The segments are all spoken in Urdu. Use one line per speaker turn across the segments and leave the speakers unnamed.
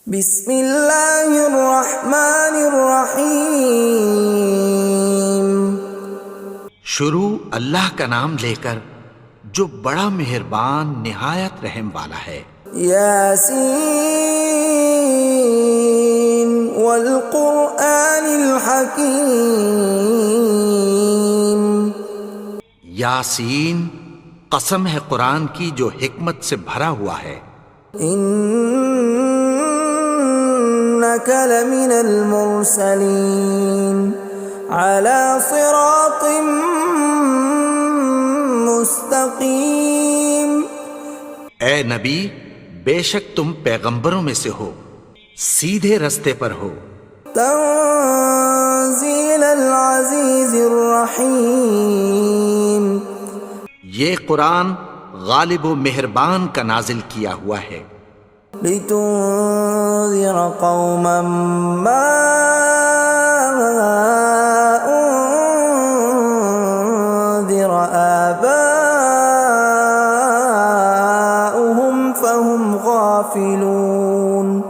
بسم اللہ الرحمن الرحیم۔
شروع اللہ کا نام لے کر جو بڑا مہربان نہایت رحم والا ہے۔
یاسین والقرآن الحکیم۔
یاسین، قسم ہے قرآن کی جو حکمت سے بھرا ہوا ہے۔
انک لمن المرسلین علی صراط مستقیم۔
اے نبی، بے شک تم پیغمبروں میں سے ہو، سیدھے رستے پر ہو۔
تنزیل العزیز الرحیم۔
یہ قرآن غالب و مہربان کا نازل کیا ہوا ہے۔
لتنذر قوما ما انذر آباؤهم فهم غافلون۔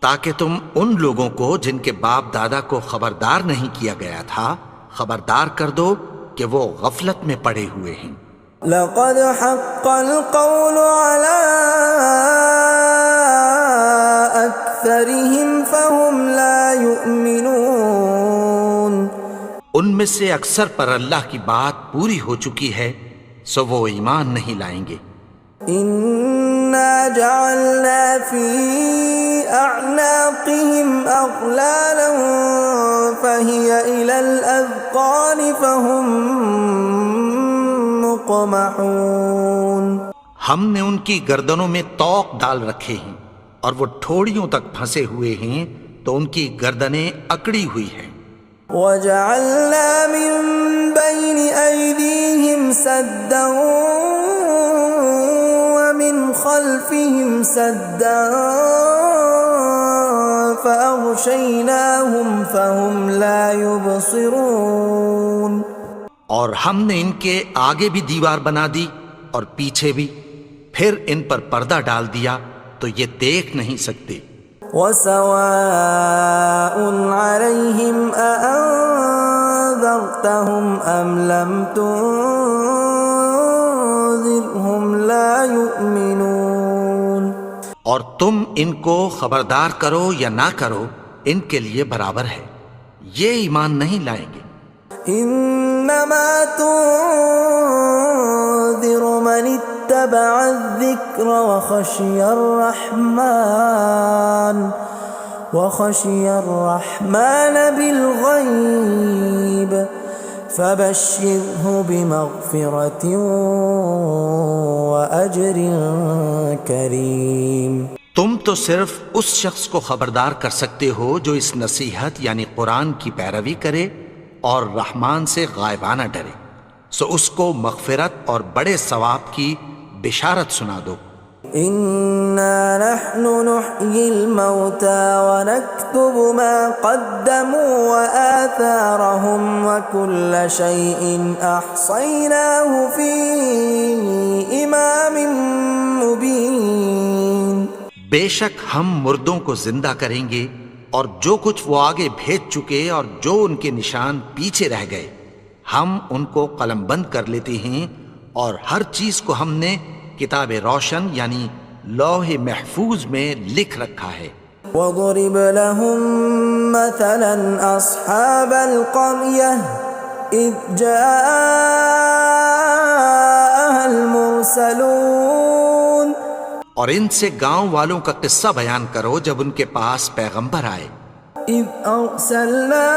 تاکہ تم ان لوگوں کو جن کے باپ دادا کو خبردار نہیں کیا گیا تھا خبردار کر دو کہ وہ غفلت میں پڑے ہوئے ہیں۔
لقد حق القول على أكثرهم فهم لا يؤمنون۔
ان میں سے اکثر پر اللہ کی بات پوری ہو چکی ہے سو وہ ایمان نہیں لائیں گے۔
إنا جعلنا في أعناقهم أغلالا فهي إلى الأذقان فهم مقمحون۔
ہم نے ان کی گردنوں میں طوق ڈال رکھے ہیں اور وہ ٹھوڑیوں تک پھنسے ہوئے ہیں تو ان کی گردنیں اکڑی ہوئی ہیں۔
وَجَعَلْنَا مِن بَيْنِ أَيْدِيهِمْ سَدًّا وَمِنْ خَلْفِهِمْ سَدًّا فَأَغْشَيْنَاهُمْ فَهُمْ لَا يُبْصِرُونَ۔
اور ہم نے ان کے آگے بھی دیوار بنا دی اور پیچھے بھی، پھر ان پر پردہ ڈال دیا تو یہ دیکھ نہیں سکتے۔
وَسَوَاءٌ عَلَيْهِمْ أَأَنذَرْتَهُمْ أَمْ لَمْ تُنذِرْهُمْ لَا يُؤْمِنُونَ۔
اور تم ان کو خبردار کرو یا نہ کرو ان کے لیے برابر ہے، یہ ایمان نہیں لائیں گے۔
انما تنذر من اتبع الذکر وخشی الرحمن بالغیب فبشرہ بمغفرۃ واجر کریم۔
تم تو صرف اس شخص کو خبردار کر سکتے ہو جو اس نصیحت یعنی قرآن کی پیروی کرے اور رحمان سے غائبانہ ڈرے، سو اس کو مغفرت اور بڑے ثواب کی بشارت سنا دو۔
اِنَّا نَحْنُ نُحْيِي الْمَوْتَى وَنَكْتُبُ مَا قَدَّمُوا وَآثَارَهُمْ وَكُلَّ شَيْءٍ أَحْصَيْنَاهُ فِي إِمَامٍ مُبِينٍ۔
بے شک ہم مردوں کو زندہ کریں گے اور جو کچھ وہ آگے بھیج چکے اور جو ان کے نشان پیچھے رہ گئے ہم ان کو قلم بند کر لیتے ہیں، اور ہر چیز کو ہم نے کتاب روشن یعنی لوح محفوظ میں لکھ رکھا ہے۔
وَضُرِبْ لَهُم مَّثَلًا أَصْحَابَ الْقَرْيَةِ إِذْ جَاءَهَا الْمُرْسَلُونَ۔
اور ان سے گاؤں والوں کا قصہ بیان کرو جب ان کے پاس پیغمبر آئے۔
إِذْ أَرْسَلْنَا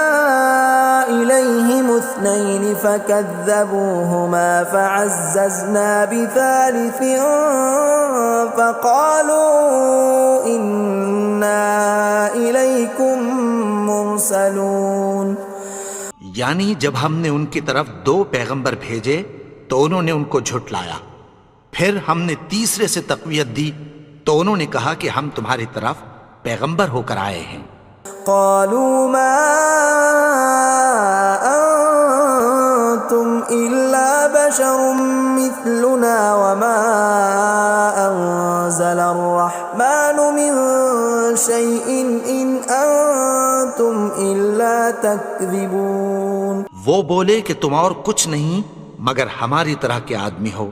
إِلَيْهِمُ اثْنَيْنِ فَكَذَّبُوهُمَا فَعَزَّزْنَا بِثَالِثٍ فَقَالُوا إِنَّا إِلَيْكُمْ مُرْسَلُونَ۔
یعنی جب ہم نے ان کی طرف دو پیغمبر بھیجے تو انہوں نے ان کو جھٹلایا، پھر ہم نے تیسرے سے تقویت دی تو انہوں نے کہا کہ ہم تمہاری طرف پیغمبر ہو کر آئے ہیں۔
قالوا ما انتم الا بشر مثلنا وما انزل الرحمن من شيء إن أنتم إلا تكذبون.
وہ بولے کہ تم اور کچھ نہیں مگر ہماری طرح کے آدمی ہو،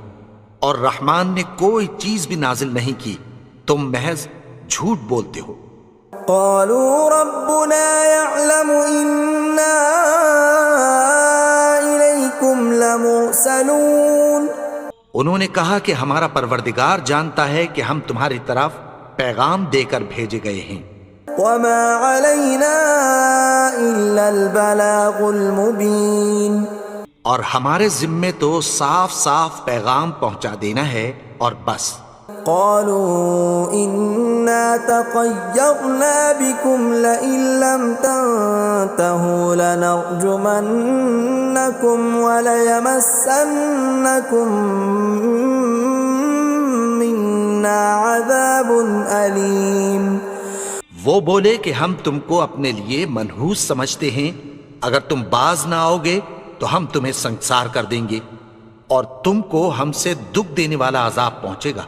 اور رحمان نے کوئی چیز بھی نازل نہیں کی، تم محض جھوٹ بولتے ہو.
قالوا ربنا يعلم إنا إليكم لمرسلون.
انہوں نے کہا کہ ہمارا پروردگار جانتا ہے کہ ہم تمہاری طرف پیغام دے کر بھیجے گئے ہیں.
وما علينا إلا البلاغ المبين.
اور ہمارے ذمے تو صاف صاف پیغام پہنچا دینا ہے اور بس.
قالوا إنا تطيرنا بكم لئن لم تنتهوا لنرجمنكم وليمسنكم منا عذاب أليم.
وہ بولے کہ ہم تم کو اپنے لیے منحوس سمجھتے ہیں، اگر تم باز نہ آؤ گے تو ہم تمہیں سنسار کر دیں گے اور تم کو ہم سے دکھ دینے والا عذاب پہنچے گا.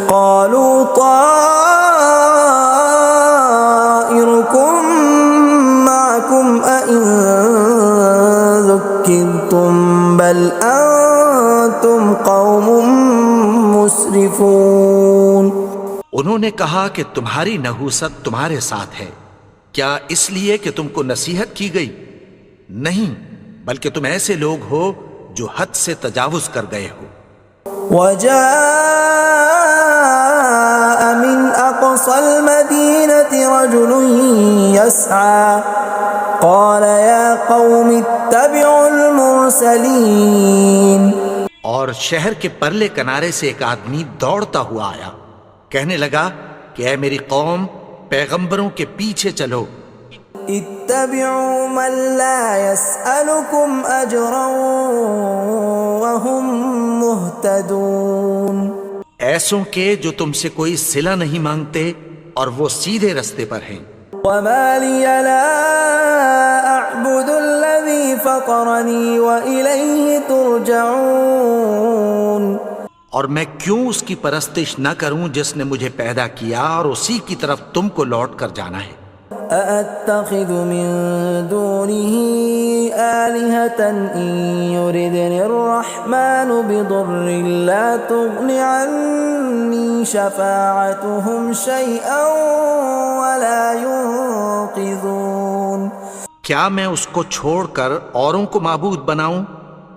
قالوا طائركم معكم أئن ذكرتم بل أنتم قوم مسرفون.
انہوں نے کہا کہ تمہاری نحوست تمہارے ساتھ ہے، کیا اس لیے کہ تم کو نصیحت کی گئی؟ نہیں، بلکہ تم ایسے لوگ ہو جو حد سے تجاوز کر گئے ہو.
وجاء من أقصى المدينة رجل يسعى قال يا قوم اتبعوا المرسلين.
اور شہر کے پرلے کنارے سے ایک آدمی دوڑتا ہوا آیا، کہنے لگا کہ اے میری قوم، پیغمبروں کے پیچھے چلو.
اتبعوا من لا يسألكم أجرا وهم مهتدون.
ایسوں کے جو تم سے کوئی صلہ نہیں مانگتے اور وہ سیدھے رستے پر ہیں.
وما لي لا أعبد الذي فطرني وإليه ترجعون.
اور میں کیوں اس کی پرستش نہ کروں جس نے مجھے پیدا کیا اور اسی کی طرف تم کو لوٹ کر جانا ہے.
أأتخذ من دونه آلهة إن يردني الرحمن بضر لا تغن عني شفاعتهم شيئا ولا ينقذون.
کیا میں اس کو چھوڑ کر اوروں کو معبود بناؤں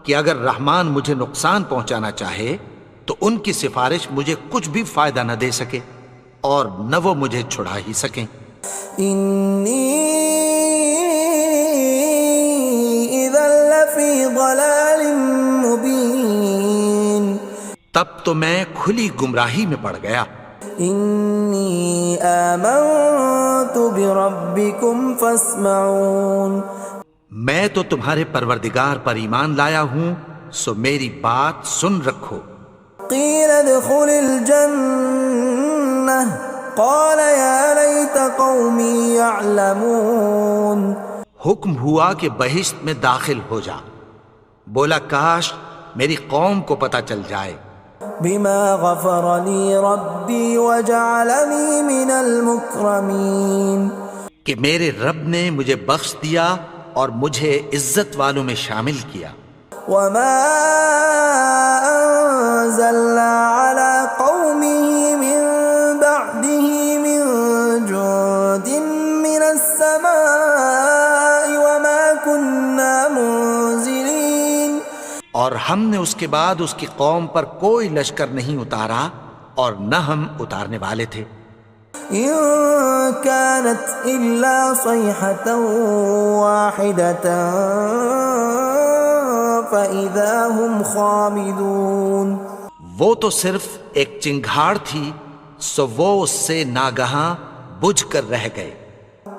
کہ اگر رحمان مجھے نقصان پہنچانا چاہے تو ان کی سفارش مجھے کچھ بھی فائدہ نہ دے سکے اور نہ وہ مجھے چھڑا ہی سکیں.
إني إذا لفي ضلال مبين.
تب تو میں کھلی گمراہی میں پڑ گیا.
إني آمنت بربكم فاسمعون.
میں تو تمہارے پروردگار پر ایمان لایا ہوں، سو میری بات سن رکھو.
قيل ادخل الجنة قال يا ليت قومي يعلمون.
حکم ہوا کہ بہشت میں داخل ہو جا. بولا کاش میری قوم کو پتہ چل جائے.
بما غفر لي ربي وجعلني من المكرمين.
کہ میرے رب نے مجھے بخش دیا اور مجھے عزت والوں میں شامل کیا.
وما أنزلنا على قومه من بعده من جند من السماء وما كنا منزلين.
اور ہم نے اس کے بعد اس کی قوم پر کوئی لشکر نہیں اتارا اور نہ ہم اتارنے والے تھے.
إن كانت إلا صيحة واحدة فإذا هم خامدون.
وہ تو صرف ایک چنگھاڑ تھی، سو وہ اس سے ناگہاں بجھ کر رہ گئے.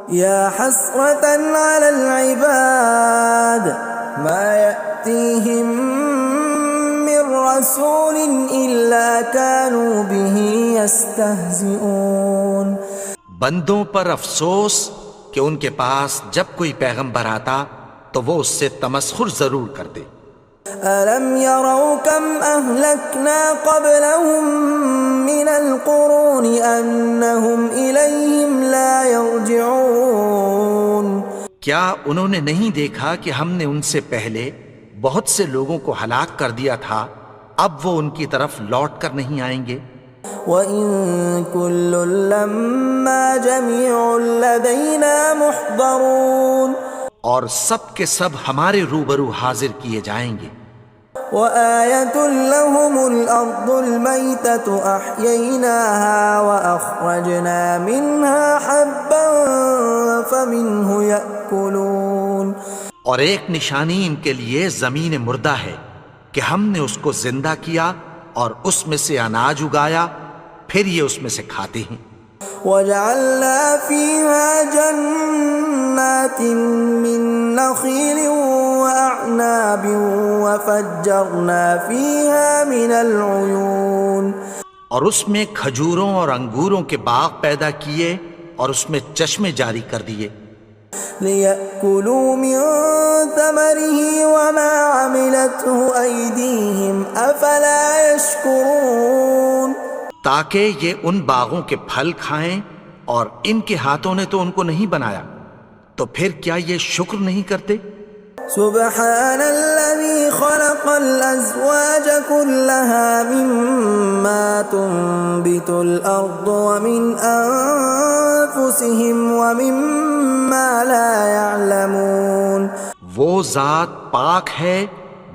يا حسرة على العباد ما يأتيهم من رسول إلا كانوا به يستهزئون.
بندوں پر افسوس کہ ان کے پاس جب کوئی پیغمبر آتا تو وہ اس سے تمسخر ضرور کرتے.
ألم يروا كم أهلكنا قبلهم من القرون أنهم إليهم لا يرجعون
کیا انہوں نے نہیں دیکھا کہ ہم نے ان سے پہلے بہت سے لوگوں کو ہلاک کر دیا تھا، اب وہ ان کی طرف لوٹ کر نہیں آئیں گے؟
وَإِن كُلٌّ لَّمَّا جَمِيعٌ لَّدَيْنَا مُحْضَرُونَ
اور سب کے سب ہمارے روبرو حاضر کیے جائیں گے۔
وَآيَةٌ لَّهُمُ الْأَرْضُ الْمَيْتَةُ أَحْيَيْنَاهَا وَأَخْرَجْنَا مِنْهَا حَبًّا فَمِنْهُ يَأْكُلُونَ
اور ایک نشانی ان کے لیے زمین مردہ ہے کہ ہم نے اس کو زندہ کیا اور اس میں سے اناج اگایا، پھر یہ اس میں سے کھاتے ہیں۔
وَجَعَلْنَا فِيهَا جَنَّاتٍ مِّن نَّخِيلٍ وَأَعْنَابٍ وَفَجَّرْنَا فِيهَا مِنَ الْعُيُونِ
اور اس میں کھجوروں اور انگوروں کے باغ پیدا کیے اور اس میں چشمے جاری کر دیے،
لِيَأْكُلُوا مِن ثَمَرِهِ وَمَا عَمِلَتْهُ أَيْدِيهِمْ أَفَلَا يَشْكُرُونَ
تاکہ یہ ان باغوں کے پھل کھائیں، اور ان کے ہاتھوں نے تو ان کو نہیں بنایا، تو پھر کیا یہ شکر نہیں کرتے؟
سبحان الذي خلق الأزواج كلها مما تنبت الأرض ومن أنفسهم ومما لا يعلمون
وہ ذات پاک ہے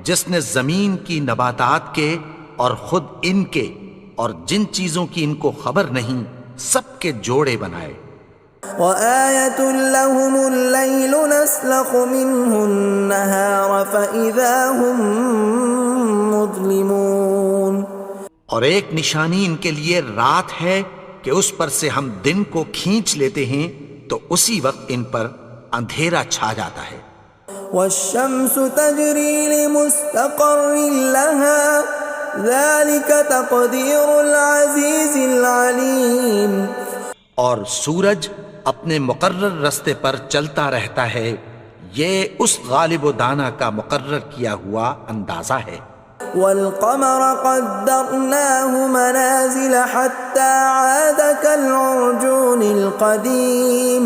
جس نے زمین کی نباتات کے اور خود ان کے اور جن چیزوں کی ان کو خبر نہیں سب کے جوڑے بنائے۔
وَآيَةٌ لَّهُمُ اللَّيْلُ نَسْلَخُ مِنْهُ النَّهَارَ فَإِذَا هُم مُظْلِمُونَ
اور ایک نشانی ان کے لیے رات ہے کہ اس پر سے ہم دن کو کھینچ لیتے ہیں تو اسی وقت ان پر اندھیرا چھا جاتا ہے۔
وَالشَّمْسُ تَجْرِي لِمُسْتَقَرٍّ لَّهَا ذَلِكَ تَقْدِيرُ الْعَزِيزِ الْعَلِيمِ
اور سورج اپنے مقرر رستے پر چلتا رہتا ہے، یہ اس غالب و دانا کا مقرر کیا ہوا اندازہ ہے۔
وَالْقَمَرَ قَدَّرْنَاهُ مَنَازِلَ حَتَّى عَادَ كَالْعُرْجُونِ الْقَدِيمِ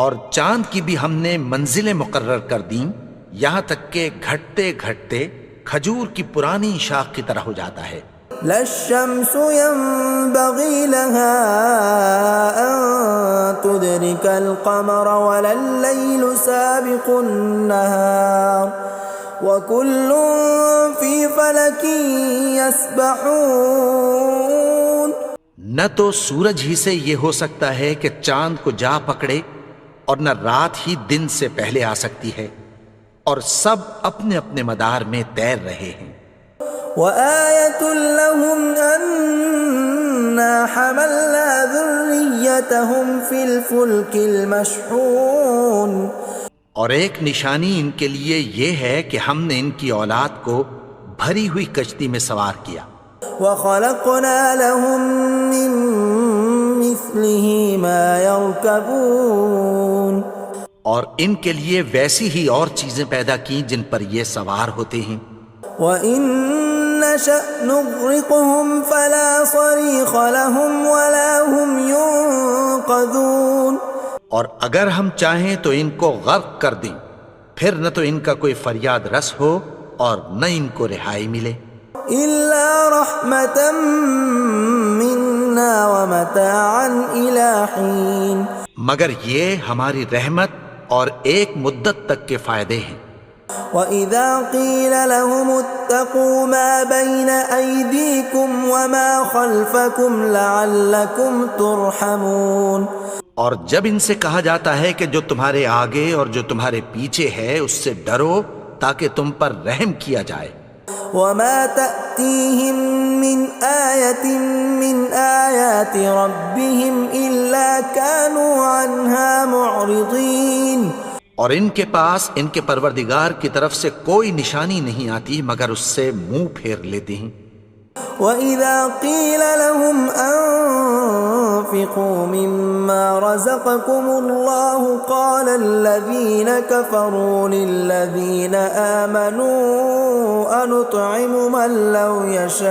اور چاند کی بھی ہم نے منزلیں مقرر کر دیں، یہاں تک کہ گھٹتے گھٹتے کھجور کی پرانی شاخ کی طرح ہو جاتا ہے۔
لا الشمس ينبغي لها أن تدرك القمر ولا الليل سابق النهار وكل في فلك يسبحون
نہ تو سورج ہی سے یہ ہو سکتا ہے کہ چاند کو جا پکڑے، اور نہ رات ہی دن سے پہلے آ سکتی ہے، اور سب اپنے اپنے مدار میں تیر رہے ہیں۔
وَآيَةٌ لَّهُمْ أَنَّا حَمَلْنَا ذُرِّيَّتَهُمْ فِي الْفُلْكِ الْمَشْحُونِ
اور ایک نشانی ان کے لیے یہ ہے کہ ہم نے ان کی اولاد کو بھری ہوئی کشتی میں سوار کیا۔
وَخَلَقْنَا لَهُم مِّن مِّثْلِهِ مَا يَرْكَبُونَ
اور ان کے لیے ویسی ہی اور چیزیں پیدا کی جن پر یہ سوار ہوتے ہیں۔
وَإِن نَّشَأْ نُغْرِقْهُمْ فَلَا صَرِيخَ لَهُمْ وَلَا هُمْ يُنقَذُونَ
اور اگر ہم چاہیں تو ان کو غرق کر دیں، پھر نہ تو ان کا کوئی فریاد رس ہو اور نہ ان کو رہائی ملے۔
إِلَّا رَحْمَةً مِّنَّا وَمَتَاعًا إِلَىٰ حِينٍ
مگر یہ ہماری رحمت اور ایک مدت تک کے فائدے ہیں۔
وَإِذَا قِيلَ لَهُمُ اتَّقُوا مَا بَيْنَ أَيْدِيكُمْ وَمَا خَلْفَكُمْ لَعَلَّكُمْ تُرْحَمُونَ
اور جب ان سے کہا جاتا ہے کہ جو تمہارے آگے اور جو تمہارے پیچھے ہے اس سے ڈرو تاکہ تم پر رحم کیا جائے۔
وَمَا تَأْتِيهِم مِّنْ آيَةٍ مِّنْ آيَاتِ رَبِّهِمْ إِلَّا كَانُوا عَنْهَا مُعْرِضِينَ
اور ان کے پاس ان کے پروردگار کی طرف سے کوئی نشانی نہیں آتی مگر اس سے منہ پھیر لیتے ہیں۔
وَإِذَا قِيلَ لَهُمْ وأنفقوا مما رزقكم الله قال الذين كفروا للذين آمنوا أنطعم من لو يشاء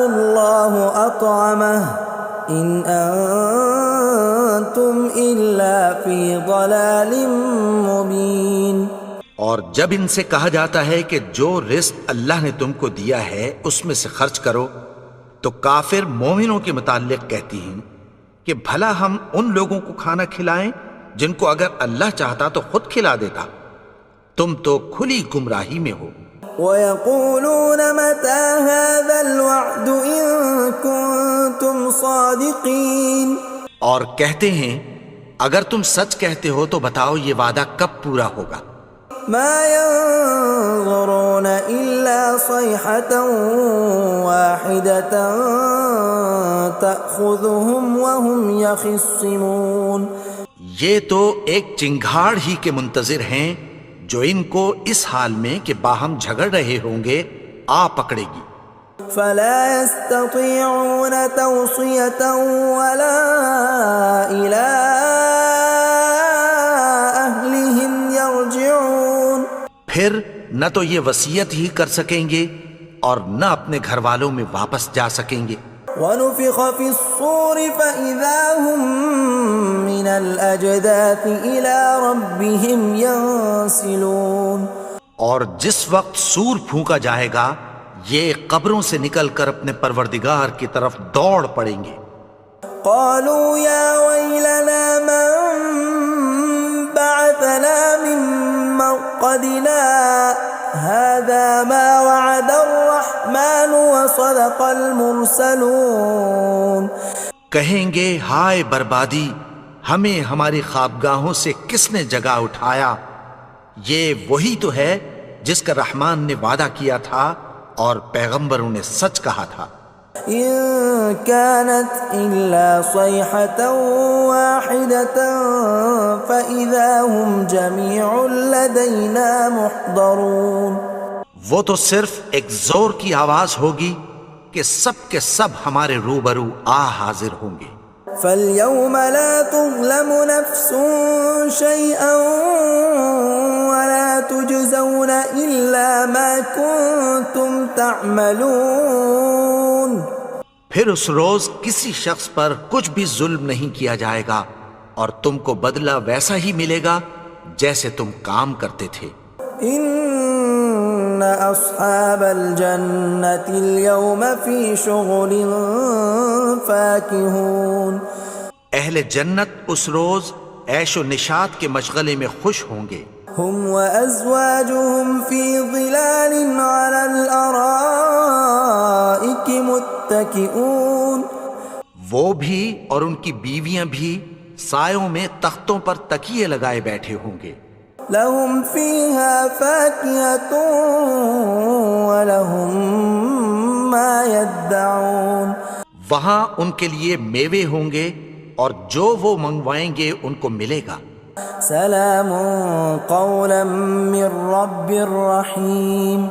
الله أطعمه إن أنتم إلا في ضلال مبين۔
اور جب ان سے کہا جاتا ہے کہ جو رزق اللہ نے تم کو دیا ہے اس میں سے خرچ کرو، تو کافر مومنوں کے متعلق کہتی ہیں کہ بھلا ہم ان لوگوں کو کھانا کھلائیں جن کو اگر اللہ چاہتا تو خود کھلا دیتا، تم تو کھلی گمراہی میں ہو۔
وَيَقُولُونَ مَتَى هَذَا الْوَعْدُ إِن كُنتُمْ صَادِقِينَ،
اور کہتے ہیں اگر تم سچ کہتے ہو تو بتاؤ یہ وعدہ کب پورا ہوگا۔
مَا يَنظُرُونَ إِلَّا صَيْحَةً وَاحِدَةً تَأْخُذُهُمْ وَهُمْ يَخِصِّمُونَ،
یہ تو ایک چنگھاڑ ہی کے منتظر ہیں جو ان کو اس حال میں کہ باہم جھگڑ رہے ہوں گے آ پکڑے گی۔
فَلَا يَسْتَطِيعُونَ تَوْصِيَةً وَلَا إِلَىٰ أَهْلِهِمْ يَرْجِعُونَ،
پھر نہ تو یہ وصیت ہی کر سکیں گے اور نہ اپنے گھر والوں میں واپس جا سکیں گے۔
وَنُفِخَ فِي الصُّورِ فَإِذَا هُم مِّنَ الْأَجْدَاثِ إِلَىٰ رَبِّهِمْ يَنسِلُونَ،
اور جس وقت سور پھونکا جائے گا یہ قبروں سے نکل کر اپنے پروردگار کی طرف دوڑ پڑیں گے۔
قَالُوا يَا وَيْلَنَا مَن بَعَثَنَا مِن مَّرْقَدِنَا هَٰذَا مَا وَعَدَ الرَّحْمَٰنُ وَصَدَقَ الْمُرْسَلُونَ،
کہیں گے ہائے بربادی، ہمیں ہماری خوابگاہوں سے کس نے جگا اٹھایا، یہ وہی تو ہے جس کا رحمان نے وعدہ کیا تھا اور پیغمبروں نے سچ کہا تھا۔
إِن كَانَتْ إِلَّا صَيْحَةً وَاحِدَةً فَإِذَا هُمْ جَمِيعٌ لَدَيْنَا مُحْضَرُونَ، وہ
تو صرف ایک زور کی آواز ہوگی کہ سب کے سب ہمارے روبرو آ حاضر ہوں گے۔
فَالْيَوْمَ لَا تُظْلَمُ نَفْسٌ شَيْئًا وَلَا تُجْزَوْنَ إِلَّا مَا كُنتُمْ تَعْمَلُونَ،
پھر اس روز کسی شخص پر کچھ بھی ظلم نہیں کیا جائے گا اور تم کو بدلہ ویسا ہی ملے گا جیسے تم کام کرتے تھے۔
إِنَّ أَصْحَابَ الْجَنَّةِ الْيَوْمَ فِي شُغُلٍ فَاكِهُونَ،
اہل جنت اس روز عیش و نشاط کے مشغلے میں خوش ہوں گے۔
هُمْ وَأَزْوَاجُهُمْ فِي ظِلَالٍ عَلَى الْأَرَائِكِ مُتَّكِئُونَ،
وہ بھی اور ان کی بیویاں بھی سایوں میں تختوں پر تکیے لگائے بیٹھے ہوں گے۔
لَهُمْ فِيهَا فَاكِهَةٌ وَلَهُمْ مَا يَدَّعُونَ،
وہاں ان کے لیے میوے ہوں گے اور جو وہ منگوائیں گے ان کو ملے گا۔
سلام قولا من رب رحیم،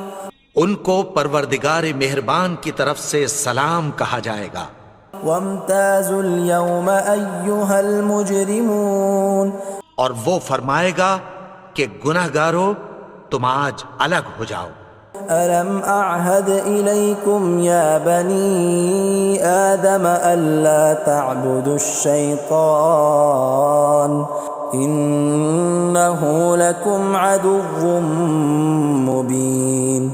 ان کو پروردگار مہربان کی طرف سے سلام کہا جائے گا۔
وامتازوا اليوم ایھا المجرمون،
اور وہ فرمائے گا کہ گنہگارو تم آج الگ ہو جاؤ۔
ألم أعهد إليكم يا بني آدم ألا تعبدوا الشيطان إنه لكم عدو مبين۔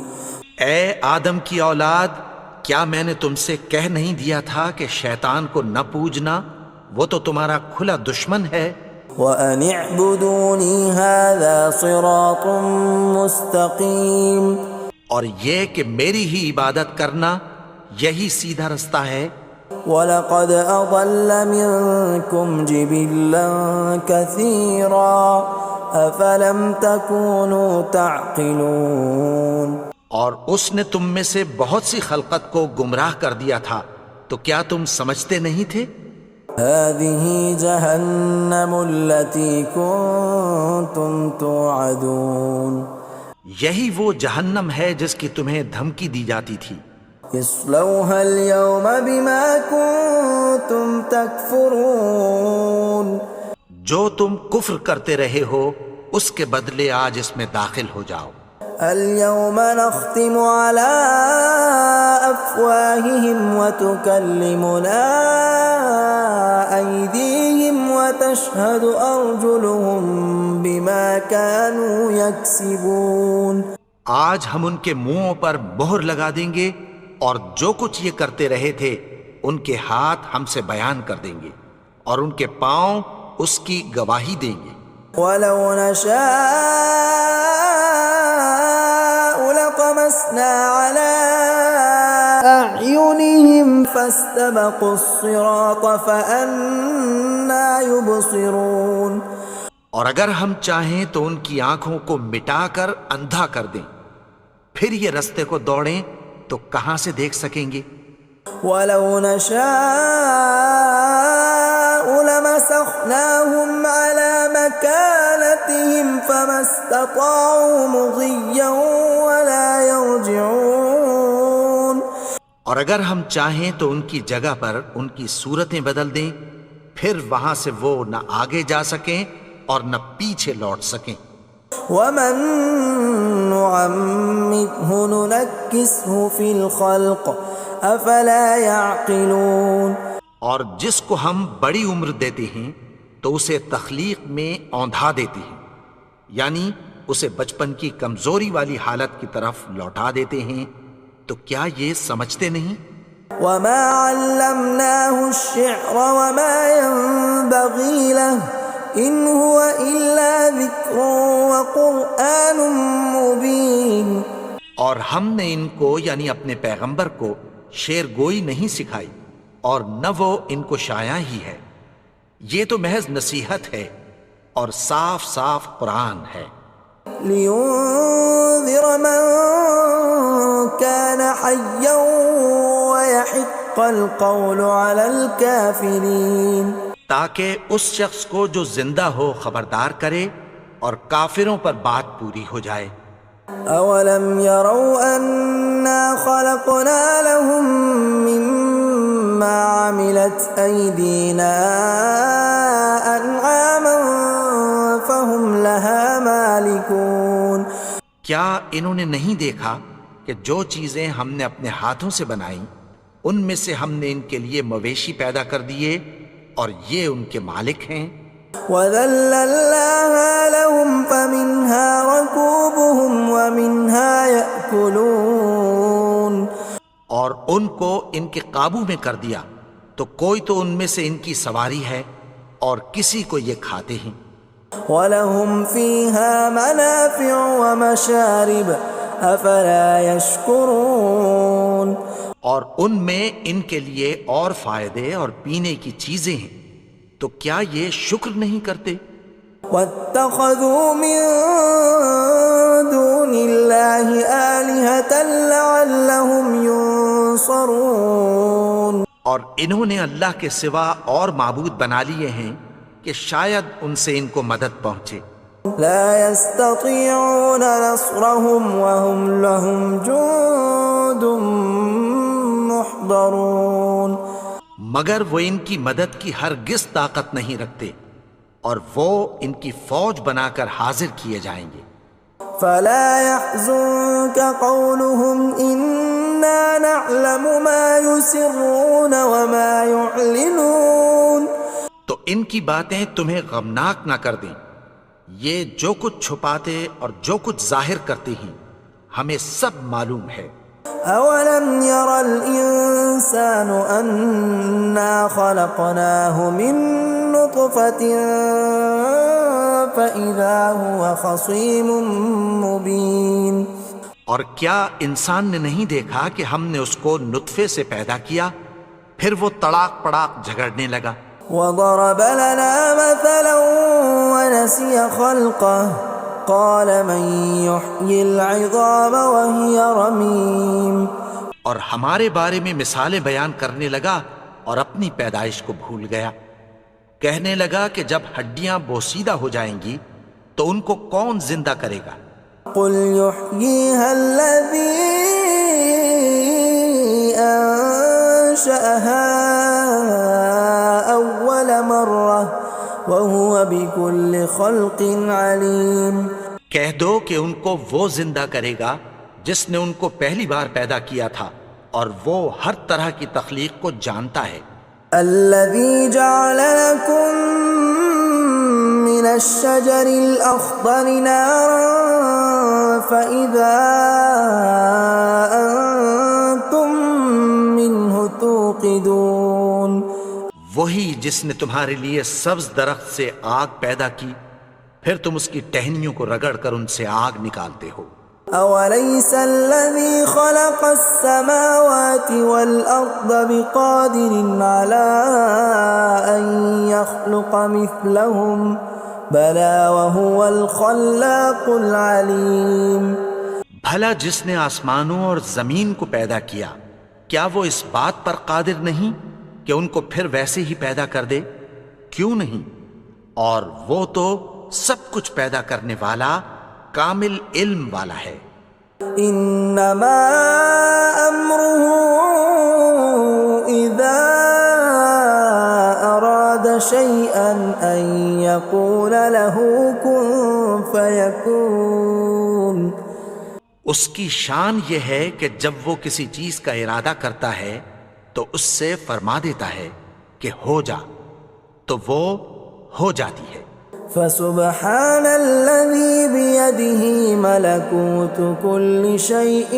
اے آدم کی اولاد، کیا میں نے تم سے کہہ نہیں دیا تھا کہ شیطان کو نہ پوجنا، وہ تو تمہارا کھلا دشمن ہے۔
وَأَنِ اعْبُدُونِي هَذَا صِرَاطٌ مُسْتَقِيمٌ،
اور یہ کہ میری ہی عبادت کرنا یہی سیدھا رستہ ہے۔
وَلَقَدْ أَضَلَّ مِنْكُمْ جِبِلًّا كَثِيرًا أَفَلَمْ تَكُونُوا تَعْقِلُونَ،
اور اس نے تم میں سے بہت سی خلقت کو گمراہ کر دیا تھا، تو کیا تم سمجھتے نہیں تھے؟
هَذِهِ جَهَنَّمُ الَّتِي كُنْتُمْ تُوعَدُونَ،
یہی وہ جہنم ہے جس کی تمہیں دھمکی دی جاتی تھی.
اصلوها اليوم بما كنتم تكفرون.
جو تم کفر کرتے رہے ہو اس کے بدلے آج اس میں داخل ہو جاؤ.
اليوم نختم على أفواههم وتكلمنا أيديهم وتشهد أرجلهم بما كانوا يكسبون.
آج ہم ان کے منہوں پر مہر لگا دیں گے اور جو کچھ یہ کرتے رہے تھے ان کے ہاتھ ہم سے بیان کر دیں گے اور ان کے پاؤں اس کی گواہی دیں گے.
ولو نشاء لطمسنا على أعينهم فاستبقوا الصراط فأنى يبصرون.
اور اگر ہم چاہیں تو ان کی آنکھوں کو مٹا کر اندھا کر دیں، پھر یہ رستے کو دوڑیں تو کہاں سے دیکھ سکیں گے.
ولو نشاء لمسخناهم على مكانتهم فما استطاعوا مضيا ولا يرجعون.
اور اگر ہم چاہیں تو ان کی جگہ پر ان کی صورتیں بدل دیں، پھر وہاں سے وہ نہ آگے جا سکیں اور نہ پیچھے لوٹ سکیں.
ومن نعمره ننكسه في الخلق افلا يعقلون.
اور جس کو ہم بڑی عمر دیتے ہیں تو اسے تخلیق میں اوندھا دیتے ہیں، یعنی اسے بچپن کی کمزوری والی حالت کی طرف لوٹا دیتے ہیں. تو کیا یہ سمجھتے نہیں؟
وما علمناه الشعر وما ينبغي له ان هو الا ذکر وقرآن مبین.
اور ہم نے ان کو یعنی اپنے پیغمبر کو شعر گوئی نہیں سکھائی اور نہ وہ ان کو شایع ہی ہے، یہ تو محض نصیحت ہے اور صاف صاف قرآن ہے.
لينذر من كان حيا ويحق القول على الكافرين.
تاکہ اس شخص کو جو زندہ ہو خبردار کرے اور کافروں پر بات پوری ہو جائے.
اولم يروا انا خلقنا لهم مما عملت ايدينا انعاما فهم لها مالكون.
کیا انہوں نے نہیں دیکھا کہ جو چیزیں ہم نے اپنے ہاتھوں سے بنائیں ان میں سے ہم نے ان کے لیے مویشی پیدا کر دیے اور یہ ان کے مالک ہیں.
وَذَلَّلْنَاهَا لَهُمْ فَمِنْهَا رَكُوبُهُمْ وَمِنْهَا يَأْكُلُونَ.
اور ان کو ان کے قابو میں کر دیا تو کوئی تو ان میں سے ان کی سواری ہے اور کسی کو یہ کھاتے ہیں.
وَلَهُمْ فِيهَا مَنَافِعُ وَمَشَارِبُ أَفَلَا يَشْكُرُونَ.
اور ان میں ان کے لیے اور فائدے اور پینے کی چیزیں ہیں، تو کیا یہ شکر نہیں کرتے؟
وَاتَّخَذُوا مِن دُونِ اللَّهِ آلِهَةً لَعَلَّهُمْ يُنصَرُونَ.
اور انہوں نے اللہ کے سوا اور معبود بنا لیے ہیں کہ شاید ان سے ان کو مدد پہنچے.
لا يستطيعون نصرهم وهم لهم جند محضرون.
مگر وہ ان کی مدد کی ہرگز طاقت نہیں رکھتے اور وہ ان کی فوج بنا کر حاضر کیے جائیں گے.
فلا يحزنك قولهم إنا نعلم ما يسرون وما يعلنون.
تو ان کی باتیں تمہیں غمناک نہ کر دیں، یہ جو کچھ چھپاتے اور جو کچھ ظاہر کرتے ہیں ہمیں سب معلوم ہے.
أولم ير الإنسان أنا خلقناه من نطفة فإذا هو خصيم مبين.
اور کیا انسان نے نہیں دیکھا کہ ہم نے اس کو نطفے سے پیدا کیا پھر وہ تڑاک پڑاک جھگڑنے لگا.
وضرب لنا مثلا ونسي خلقه قال من يحيي العظام وهي رميم.
اور ہمارے بارے میں مثالیں بیان کرنے لگا اور اپنی پیدائش کو بھول گیا. کہنے لگا کہ جب ہڈیاں بوسیدہ ہو جائیں گی تو ان کو کون زندہ کرے گا
قل يحييها الذي أنشأها أول مرة وهو بكل خلق عليم.
کہہ دو کہ ان کو وہ زندہ کرے گا جس نے ان کو پہلی بار پیدا کیا تھا اور وہ ہر طرح کی تخلیق کو جانتا ہے.
الذي جعل لكم من الشجر الأخضر نارا فإذا أنتم منه توقدون.
وہی جس نے تمہارے لیے سبز درخت سے آگ پیدا کی پھر تم اس کی ٹہنیوں کو رگڑ کر ان سے آگ نکالتے ہو.
أوليس الذي خلق السماوات والأرض بقادر على أن يخلق مثلهم بلى وهو الخلاق العليم.
بھلا جس نے آسمانوں اور زمین کو پیدا کیا کیا وہ اس بات پر قادر نہیں کہ ان کو پھر ویسے ہی پیدا کر دے؟ کیوں نہیں؟ اور وہ تو سب کچھ پیدا کرنے والا کامل علم والا ہے.
انما امره اذا اراد شيئا ان يقول له كن فيكون.
اس کی شان یہ ہے کہ جب وہ کسی چیز کا ارادہ کرتا ہے تو اس سے فرما دیتا ہے کہ ہو جا تو وہ ہو جاتی ہے.
فسبحان الذي بيده ملكوت كل شيء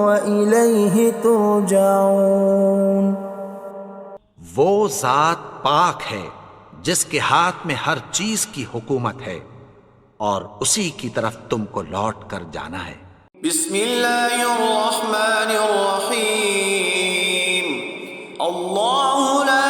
وإليه ترجعون.
وہ ذات پاک ہے جس کے ہاتھ میں ہر چیز کی حکومت ہے اور اسی کی طرف تم کو لوٹ کر جانا ہے.
بسم اللہ الرحمن الرحیم. اللہ لا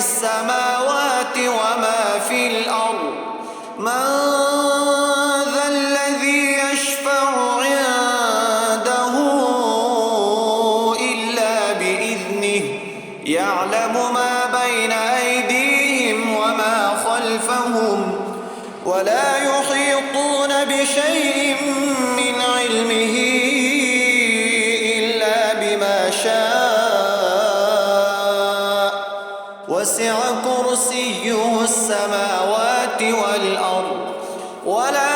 السماوات وما في الأرض من ذا الذي يشفع عنده إلا بإذنه يعلم ما بين أيديهم وما خلفهم ولا يحيطون بشيء من علمه إلا بما شاء وسع كرسيه السماوات والأرض ولا